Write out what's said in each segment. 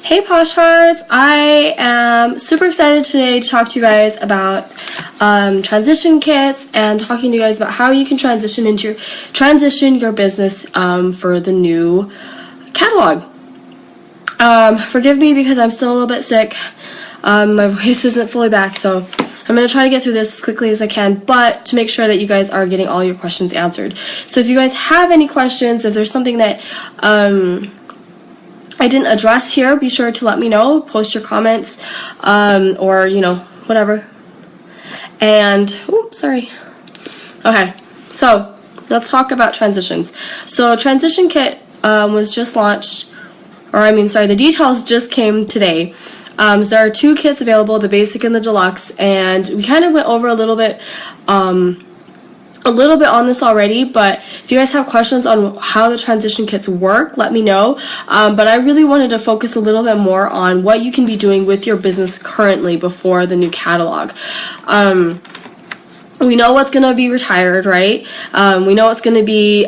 Hey Posh Hearts, I am super excited today to talk to you guys about transition kits and talking to you guys about how you can transition your business for the new catalog. Forgive me because I'm still a little bit sick. My voice isn't fully back, so I'm going to try to get through this as quickly as I can, but to make sure that you guys are getting all your questions answered. So if you guys have any questions, if there's something that I didn't address here, be sure to let me know. Post your comments, or, whatever. And, sorry. Okay, so let's talk about transitions. So Transition Kit was just launched, the details just came today. So there are two kits available, the basic and the deluxe, and we kind of went over a little bit on this already, but if you guys have questions on how the transition kits work, let me know. But I really wanted to focus a little bit more on what you can be doing with your business currently before the new catalog. We know what's going to be retired, right? We know what's going to be,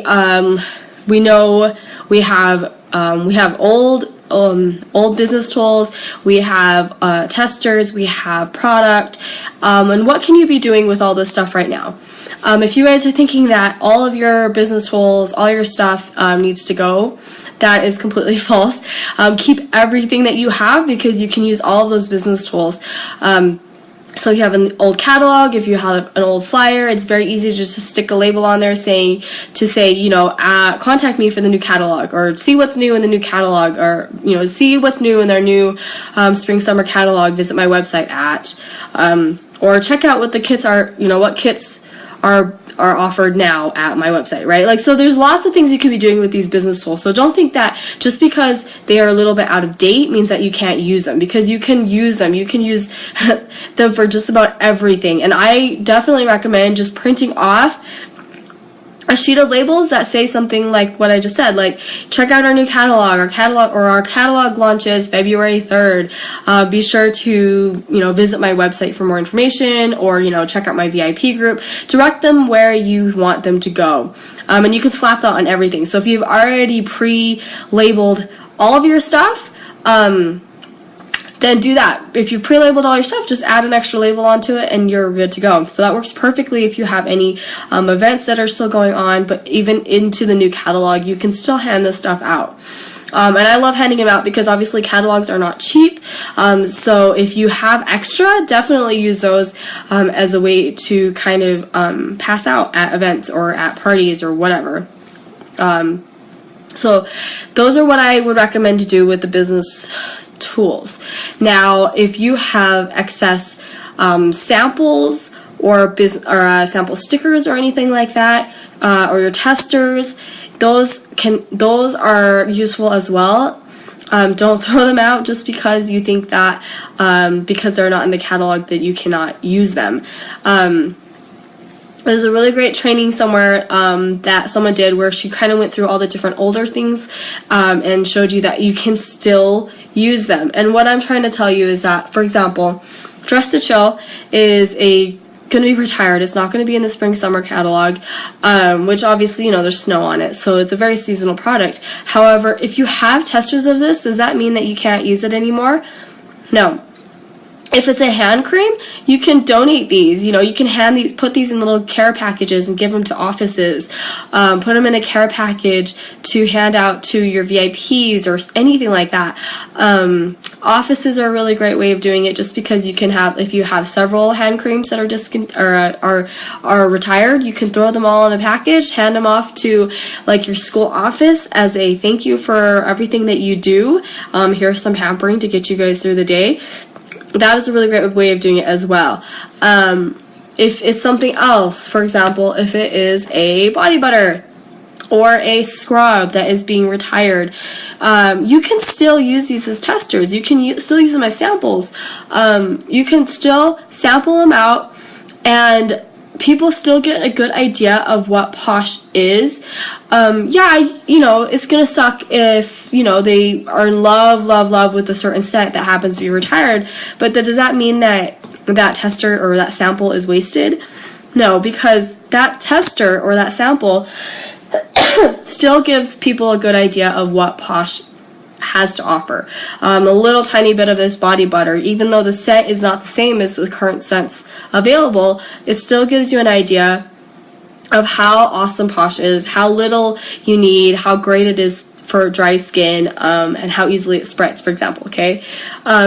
we know we have old business tools, we have testers, we have product, and what can you be doing with all this stuff right now? If you guys are thinking that all of your business tools, all your stuff needs to go, that is completely false. Keep everything that you have because you can use all of those business tools. So if you have an old catalog, if you have an old flyer, it's very easy just to stick a label on there saying, contact me for the new catalog, or see what's new in the new catalog, or, see what's new in their new spring summer catalog, visit my website at, or check out what the kits are, what kits are offered now at my website, right? So there's lots of things you could be doing with these business tools. So don't think that just because they are a little bit out of date means that you can't use them, because you can use them. You can use them for just about everything. And I definitely recommend just printing off a sheet of labels that say something like what I just said, like check out our new catalog, our catalog launches February 3rd. Be sure to, visit my website for more information, or, check out my VIP group. Direct them where you want them to go. And you can slap that on everything. So if you've already pre-labeled all of your stuff, then do that. If you've pre-labeled all your stuff, just add an extra label onto it and you're good to go. So that works perfectly if you have any events that are still going on, but even into the new catalog, you can still hand this stuff out. And I love handing them out because obviously catalogs are not cheap. So if you have extra, definitely use those as a way to kind of pass out at events or at parties or whatever. So those are what I would recommend to do with the business tools. Now, if you have excess samples or sample stickers or anything like that, or your testers, those are useful as well. Don't throw them out just because you think that because they're not in the catalog that you cannot use them. There's a really great training somewhere that someone did where she kind of went through all the different older things and showed you that you can still use them. And what I'm trying to tell you is that, for example, Dress to Chill is going to be retired. It's not going to be in the spring summer catalog, which obviously, there's snow on it, so it's a very seasonal product. However, if you have testers of this, does that mean that you can't use it anymore? No. If it's a hand cream, you can donate these. You can put these in little care packages and give them to offices. Put them in a care package to hand out to your VIPs or anything like that. Offices are a really great way of doing it, just because you can have, if you have several hand creams that are retired, you can throw them all in a package, hand them off to your school office as a thank you for everything that you do. Here's some pampering to get you guys through the day. That is a really great way of doing it as well. If it's something else, for example, if it is a body butter or a scrub that is being retired, you can still use these as testers. You can still use them as samples. You can still sample them out, and people still get a good idea of what Posh is. It's gonna suck if, they are in love with a certain scent that happens to be retired, but does that mean that that tester or that sample is wasted? No, because that tester or that sample still gives people a good idea of what Posh has to offer. A little tiny bit of this body butter, even though the scent is not the same as the current scents available, it still gives you an idea of how awesome Posh is, how little you need, how great it is for dry skin, and how easily it spreads, for example, okay?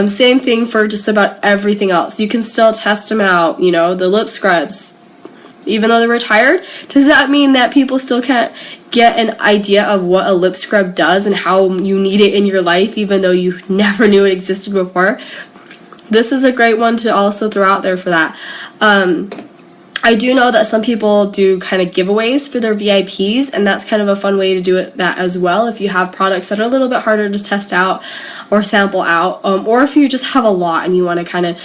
Same thing for just about everything else. You can still test them out, you know, the lip scrubs. Even though they're retired, does that mean that people still can't get an idea of what a lip scrub does and how you need it in your life, even though you never knew it existed before? This is a great one to also throw out there for that. I do know that some people do kind of giveaways for their VIPs, and that's kind of a fun way to do it that as well if you have products that are a little bit harder to test out or sample out, or if you just have a lot and you want to kind of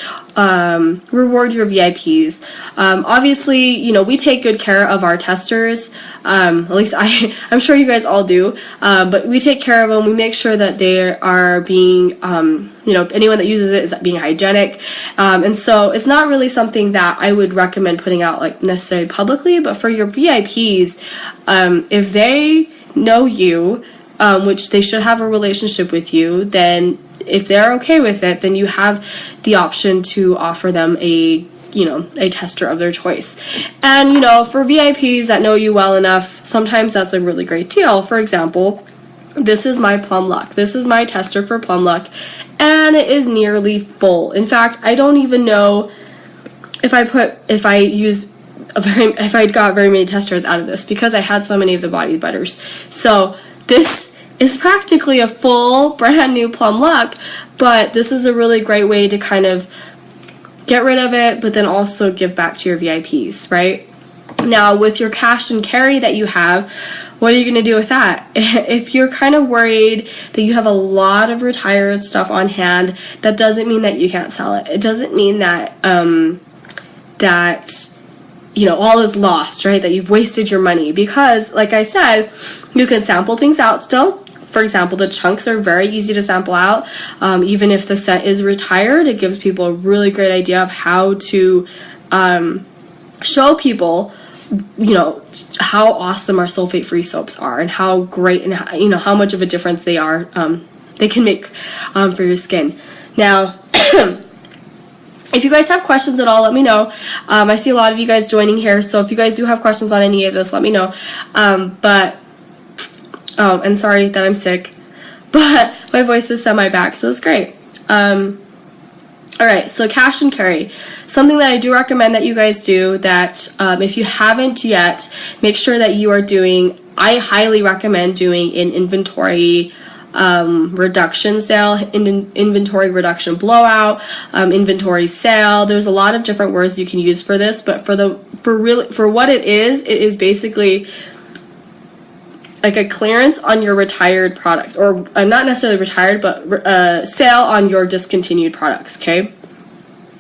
reward your VIPs. Obviously, you know, we take good care of our testers, at least I'm sure you guys all do, but we take care of them. We make sure that they are being, you know, anyone that uses it is being hygienic, and so it's not really something that I would recommend putting out like necessarily publicly, but for your VIPs, if they know you, which they should have a relationship with you, then if they're okay with it, then you have the option to offer them a tester of their choice. And, you know, for VIPs that know you well enough, sometimes that's a really great deal. For example, this is my Plum Luck. This is my tester for Plum Luck, and it is nearly full. In fact, I don't even know if I got very many testers out of this, because I had so many of the body butters. So this is practically a full brand new Plum Luck, but this is a really great way to kind of get rid of it, but then also give back to your VIPs, right? Now, with your cash and carry that you have, what are you going to do with that? If you're kind of worried that you have a lot of retired stuff on hand, that doesn't mean that you can't sell it. It doesn't mean that you know, all is lost, right? That you've wasted your money, because, like I said, you can sample things out still. For example, the chunks are very easy to sample out. Even if the scent is retired, it gives people a really great idea of how to show people, you know, how awesome our sulfate-free soaps are, and how great and, you know, how much of a difference they are, they can make for your skin. Now, if you guys have questions at all, let me know. I see a lot of you guys joining here, so if you guys do have questions on any of this, let me know. And sorry that I'm sick, but my voice is semi-back, so it's great. Alright, so cash and carry. Something that I do recommend that you guys do, that if you haven't yet, make sure that you are doing, I highly recommend doing an inventory reduction sale, inventory reduction blowout, inventory sale. There's a lot of different words you can use for this, but for what it is basically like a clearance on your retired products, or not necessarily retired, but sale on your discontinued products, okay?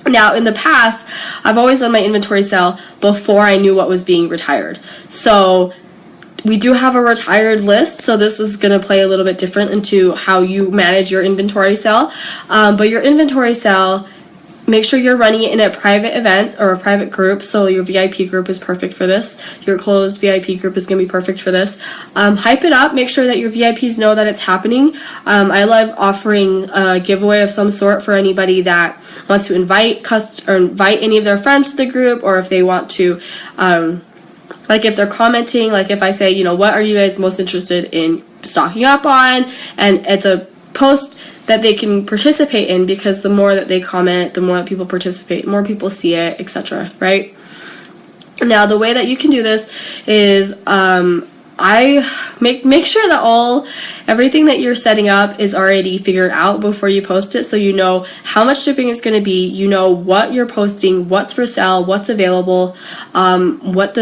Now, in the past, I've always done my inventory sale before I knew what was being retired. So we do have a retired list, so this is going to play a little bit different into how you manage your inventory sale. But your inventory sale, make sure you're running it in a private event or a private group, so your VIP group is perfect for this. Your closed VIP group is going to be perfect for this. Hype it up. Make sure that your VIPs know that it's happening. I love offering a giveaway of some sort for anybody that wants to invite any of their friends to the group, or if they want to, like if they're commenting, like if I say, you know, what are you guys most interested in stocking up on, and it's a post that they can participate in, because the more that they comment, the more that people participate, more people see it, etc., right? Now, the way that you can do this is I make sure that everything that you're setting up is already figured out before you post it, so you know how much shipping is going to be, you know what you're posting, what's for sale, what's available, what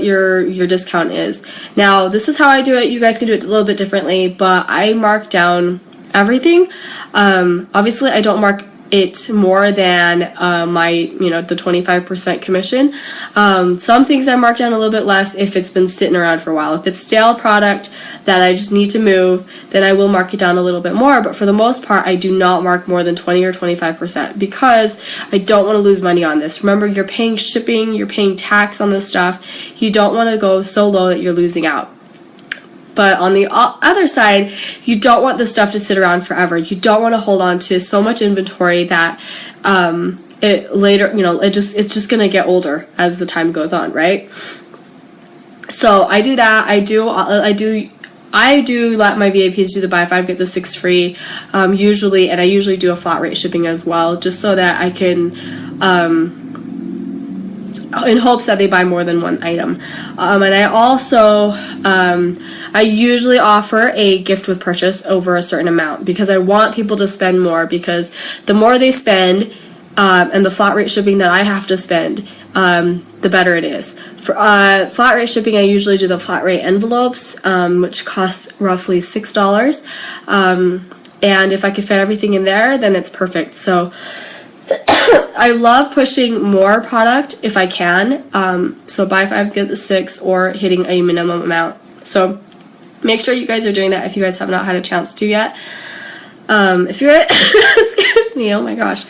your discount is. Now, this is how I do it. You guys can do it a little bit differently, but I mark down everything. Obviously, I don't mark it more than the 25% commission. Some things I mark down a little bit less if it's been sitting around for a while. If it's stale product that I just need to move, then I will mark it down a little bit more. But for the most part, I do not mark more than 20 or 25%, because I don't want to lose money on this. Remember, you're paying shipping, you're paying tax on this stuff. You don't want to go so low that you're losing out. But on the other side, you don't want this stuff to sit around forever. You don't want to hold on to so much inventory that it later, it's just going to get older as the time goes on, right? So I do that. I do let my VIPs do the buy 5 get the 6 free usually, and I usually do a flat rate shipping as well, just so that I can in hopes that they buy more than one item. And I also I usually offer a gift with purchase over a certain amount, because I want people to spend more, because the more they spend and the flat rate shipping that I have to spend, the better it is. For flat rate shipping, I usually do the flat rate envelopes, which cost roughly $6. And if I can fit everything in there, then it's perfect. So I love pushing more product if I can. So buy 5 get the 6, or hitting a minimum amount. So make sure you guys are doing that if you guys have not had a chance to yet. If you're excuse me, oh my gosh.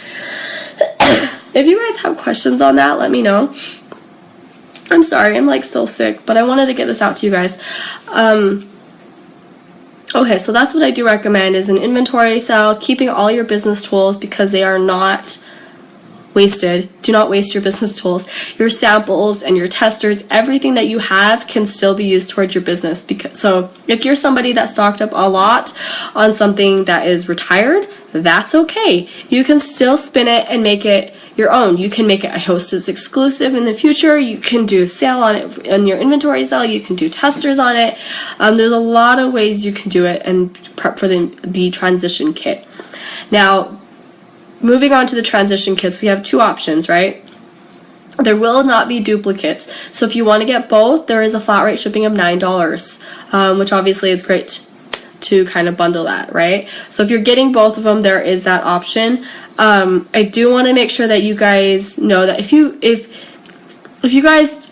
If you guys have questions on that, let me know. I'm sorry, I'm like still sick, but I wanted to get this out to you guys. Okay, so that's what I do recommend, is an inventory sale, keeping all your business tools, because they are not wasted. Do not waste your business tools. Your samples and your testers, everything that you have can still be used towards your business. So if you're somebody that stocked up a lot on something that is retired, that's okay. You can still spin it and make it your own. You can make it a Hostess exclusive in the future. You can do a sale on it on your inventory sale. You can do testers on it. There's a lot of ways you can do it and prep for the transition kit. Now, moving on to the transition kits, we have 2 options, right? There will not be duplicates. So if you want to get both, there is a flat rate shipping of $9, which obviously is great to kind of bundle that, right? So if you're getting both of them, there is that option. I do want to make sure that you guys know that if you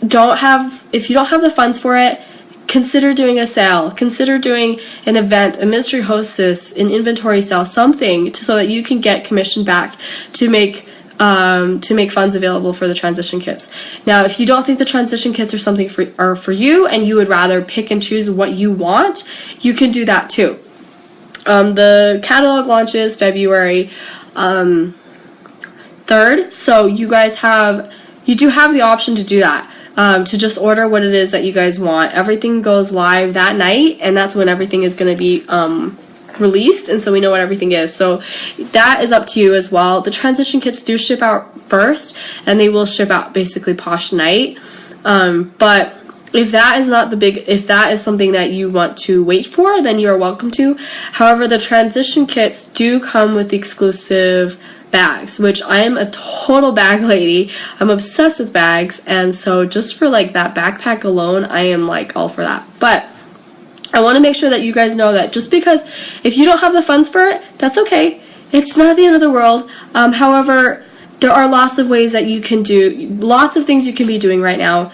don't have the funds for it, consider doing a sale. Consider doing an event, a mystery hostess, an inventory sale, something so that you can get commission back to make funds available for the transition kits. Now, if you don't think the transition kits are something for you, and you would rather pick and choose what you want, you can do that too. The catalog launches February 3rd, so you do have the option to do that. To just order what it is that you guys want. Everything goes live that night, and that's when everything is going to be released, and so we know what everything is. So that is up to you as well. The transition kits do ship out first, and they will ship out basically Posh night. But if that is if that is something that you want to wait for, then you are welcome to. However, the transition kits do come with the exclusive bags, which I am a total bag lady. I'm obsessed with bags, and so just for like that backpack alone, I am like all for that. But I want to make sure that you guys know that just because if you don't have the funds for it, that's okay. It's not the end of the world. However, there are lots of ways that you can do, lots of things you can be doing right now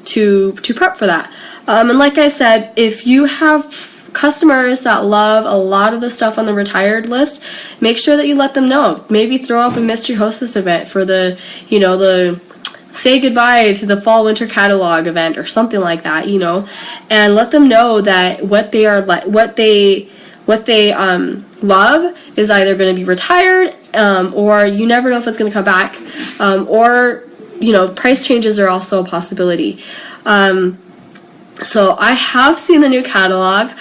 to prep for that. And like I said, if you have customers that love a lot of the stuff on the retired list, make sure that you let them know. Maybe throw up a mystery hostess event for the say goodbye to the fall winter catalog event or something like that, and let them know that what they love is either going to be retired, or you never know if it's going to come back, or price changes are also a possibility. So I have seen the new catalog.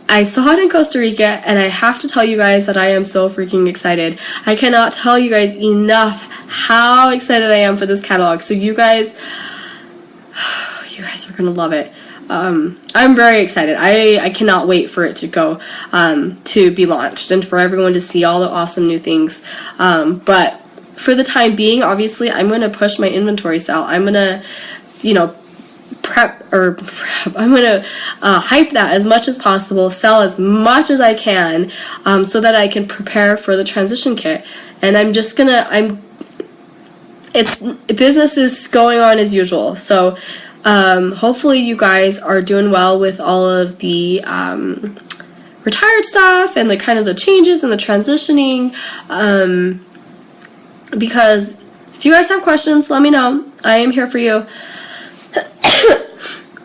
I saw it in Costa Rica, and I have to tell you guys that I am so freaking excited. I cannot tell you guys enough how excited I am for this catalog. So you guys are gonna love it. I'm very excited. I cannot wait for it to go to be launched and for everyone to see all the awesome new things. But for the time being, obviously, I'm gonna push my inventory sale. I'm gonna, I'm gonna hype that as much as possible, sell as much as I can, so that I can prepare for the transition kit. And business is going on as usual. So hopefully you guys are doing well with all of the retired stuff and the kind of the changes and the transitioning, because if you guys have questions, let me know. I am here for you.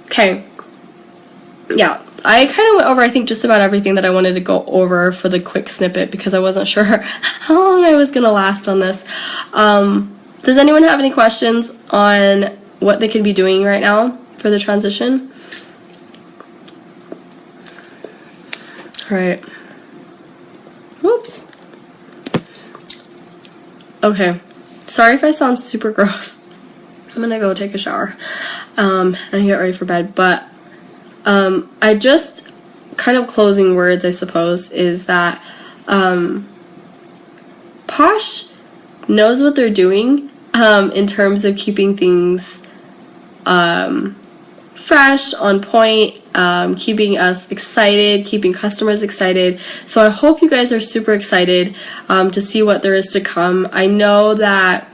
Okay. Yeah. I kind of went over, I think, just about everything that I wanted to go over for the quick snippet because I wasn't sure how long I was going to last on this. Does anyone have any questions on what they could be doing right now for the transition? All right. Whoops. Okay. Sorry if I sound super gross. I'm gonna go take a shower and get ready for bed. But I just, kind of closing words, I suppose, is that Posh knows what they're doing in terms of keeping things fresh, on point, keeping us excited, keeping customers excited. So I hope you guys are super excited to see what there is to come. I know that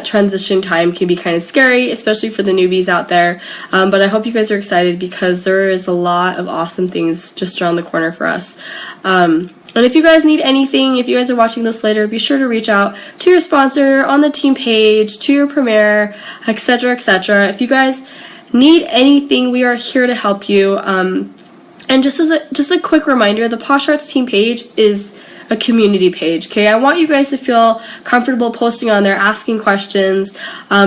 transition time can be kind of scary, especially for the newbies out there, but I hope you guys are excited because there is a lot of awesome things just around the corner for us. And if you guys need anything, if you guys are watching this later, be sure to reach out to your sponsor, on the team page, to your premier, etc., etc. If you guys need anything, we are here to help you. And just a quick reminder, the Posh Heart's team page is a community page, okay? I want you guys to feel comfortable posting on there, asking questions,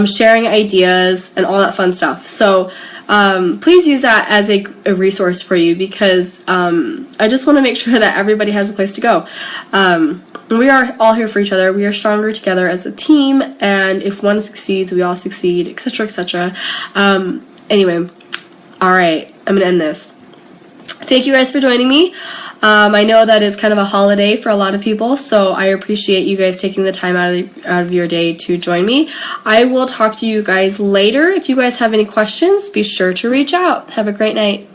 sharing ideas, and all that fun stuff. So please use that as a resource for you because I just want to make sure that everybody has a place to go. We are all here for each other. We are stronger together as a team, and if one succeeds, we all succeed, etc., etc. Anyway, all right, I'm going to end this. Thank you guys for joining me. I know that it's kind of a holiday for a lot of people, so I appreciate you guys taking the time out of your day to join me. I will talk to you guys later. If you guys have any questions, be sure to reach out. Have a great night.